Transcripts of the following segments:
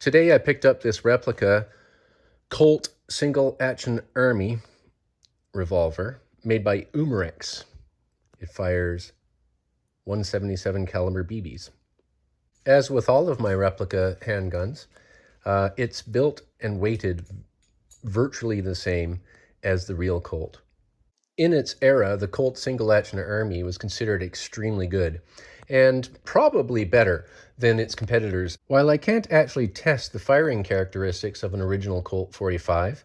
Today I picked up this replica Colt single action army revolver made by Umarex. It fires 177 caliber BBs. As with all of my replica handguns, it's built and weighted virtually the same as the real Colt. In its era, the Colt single action army was considered extremely good and probably better than its competitors. While I can't actually test the firing characteristics of an original Colt 45,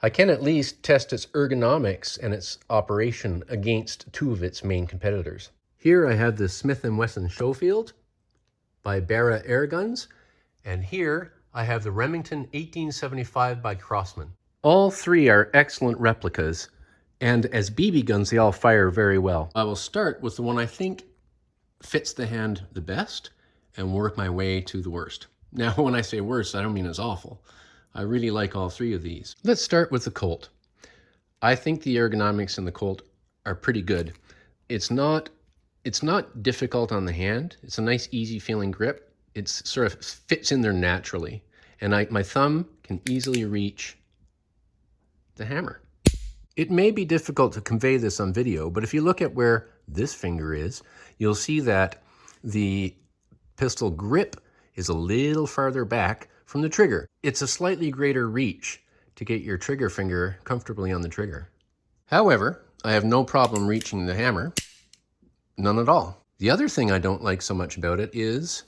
I can at least test its ergonomics and its operation against two of its main competitors. Here I have the Smith & Wesson Schofield by Barra Airguns, and here I have the Remington 1875 by Crosman. All three are excellent replicas, and as BB guns, they all fire very well. I will start with the one I think fits the hand the best and work my way to the worst. Now, when I say worst, I don't mean it's awful. I really like all three of these. Let's start with the Colt. I think the ergonomics in the Colt are pretty good. It's not difficult on the hand. It's a nice, easy feeling grip. It sort of fits in there naturally. And my thumb can easily reach the hammer. It may be difficult to convey this on video, but if you look at where this finger is, you'll see that the pistol grip is a little farther back from the trigger. It's a slightly greater reach to get your trigger finger comfortably on the trigger. However, I have no problem reaching the hammer. None at all. The other thing I don't like so much about it is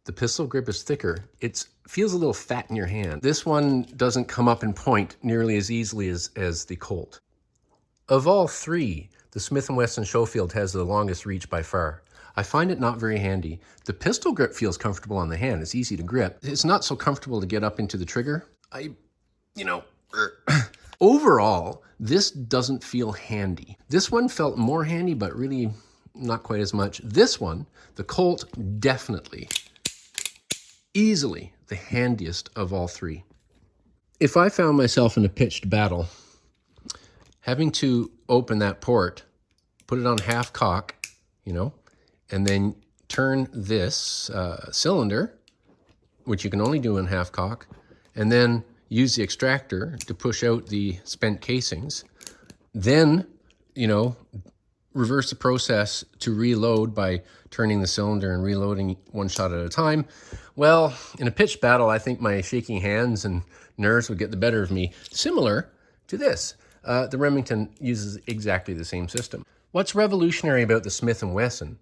the pistol grip is thicker. It feels a little fat in your hand. This one doesn't come up and point nearly as easily as the Colt. Of all three, the Smith & Wesson Schofield has the longest reach by far. I find it not very handy. The pistol grip feels comfortable on the hand. It's easy to grip. It's not so comfortable to get up into the trigger. Overall, this doesn't feel handy. This one felt more handy, but really not quite as much. This one, the Colt, definitely, easily the handiest of all three. If I found myself in a pitched battle, having to open that port, put it on half cock, and then turn this cylinder, which you can only do in half cock, and then use the extractor to push out the spent casings, then, reverse the process to reload by turning the cylinder and reloading one shot at a time. Well, in a pitched battle, I think my shaking hands and nerves would get the better of me, similar to this. The Remington uses exactly the same system. What's revolutionary about the Smith & Wesson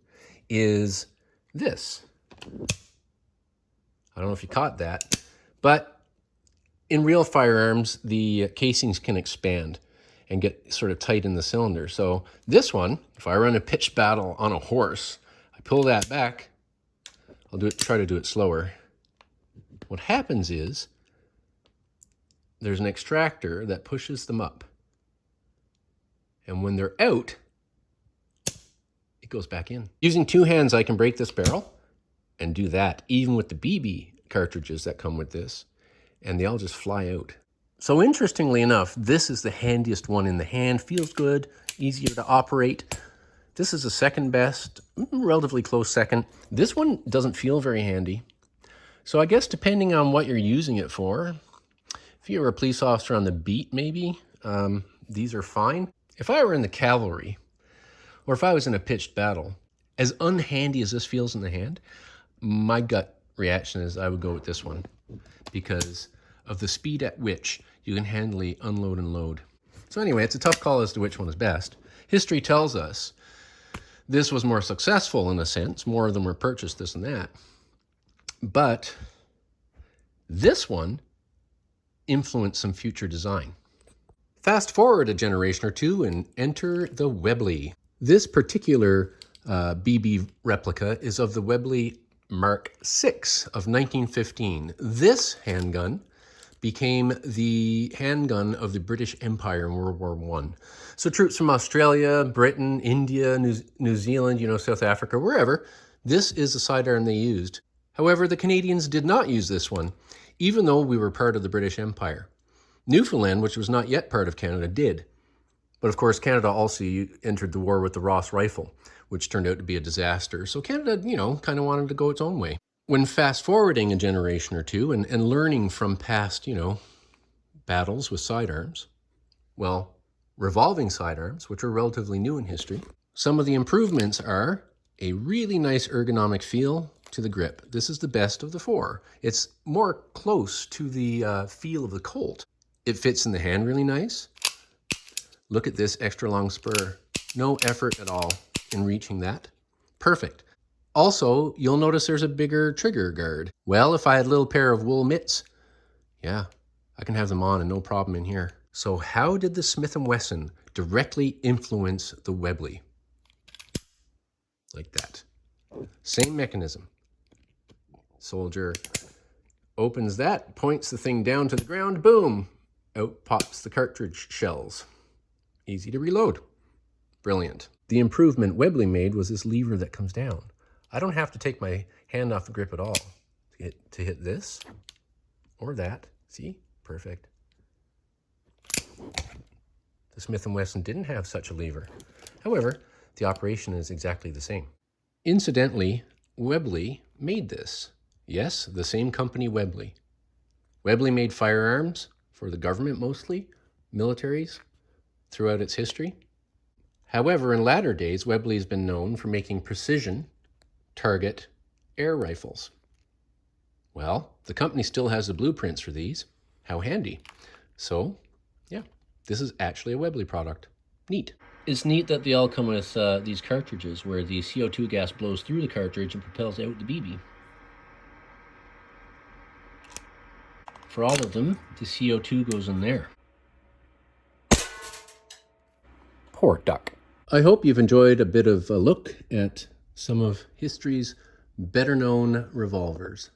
is this. I don't know if you caught that, but in real firearms, the casings can expand and get sort of tight in the cylinder. So this one, if I run a pitched battle on a horse, I pull that back, try to do it slower. What happens is there's an extractor that pushes them up. And when they're out, it goes back in. Using two hands, I can break this barrel and do that, even with the BB cartridges that come with this, and they all just fly out. So interestingly enough, this is the handiest one in the hand. Feels good, easier to operate. This is the second best, relatively close second. This one doesn't feel very handy. So I guess depending on what you're using it for, if you were a police officer on the beat maybe, these are fine. If I were in the cavalry, or if I was in a pitched battle, as unhandy as this feels in the hand, my gut reaction is I would go with this one because of the speed at which you can handily unload and load. So anyway, it's a tough call as to which one is best. History tells us this was more successful in a sense. More of them were purchased, this and that. But this one influenced some future design. Fast forward a generation or two and enter the Webley. This particular BB replica is of the Webley Mark VI of 1915. This handgun became the handgun of the British Empire in World War I. So troops from Australia, Britain, India, New Zealand, South Africa, wherever, this is the sidearm they used. However, the Canadians did not use this one, even though we were part of the British Empire. Newfoundland, which was not yet part of Canada, did. But of course, Canada also entered the war with the Ross rifle, which turned out to be a disaster. So Canada, kind of wanted to go its own way. When fast forwarding a generation or two and learning from past, battles with sidearms, well, revolving sidearms, which are relatively new in history, some of the improvements are a really nice ergonomic feel to the grip. This is the best of the four. It's more close to the feel of the Colt. It fits in the hand really nice. Look at this extra long spur. No effort at all in reaching that. Perfect. Also, you'll notice there's a bigger trigger guard. Well, if I had a little pair of wool mitts, yeah, I can have them on and no problem in here. So how did the Smith & Wesson directly influence the Webley? Like that. Same mechanism. Soldier opens that, points the thing down to the ground, boom! Out pops the cartridge shells. Easy to reload. Brilliant. The improvement Webley made was this lever that comes down. I don't have to take my hand off the grip at all to hit this or that. See? Perfect. The Smith & Wesson didn't have such a lever. However, the operation is exactly the same. Incidentally, Webley made this. Yes, the same company, Webley. Webley made firearms for the government mostly, militaries, throughout its history. However, in latter days, Webley has been known for making precision target air rifles. Well, the company still has the blueprints for these. How handy. So, yeah, this is actually a Webley product. Neat. It's neat that they all come with these cartridges where the CO2 gas blows through the cartridge and propels out the BB. For all of them, the CO2 goes in there. Poor duck. I hope you've enjoyed a bit of a look at some of history's better-known revolvers.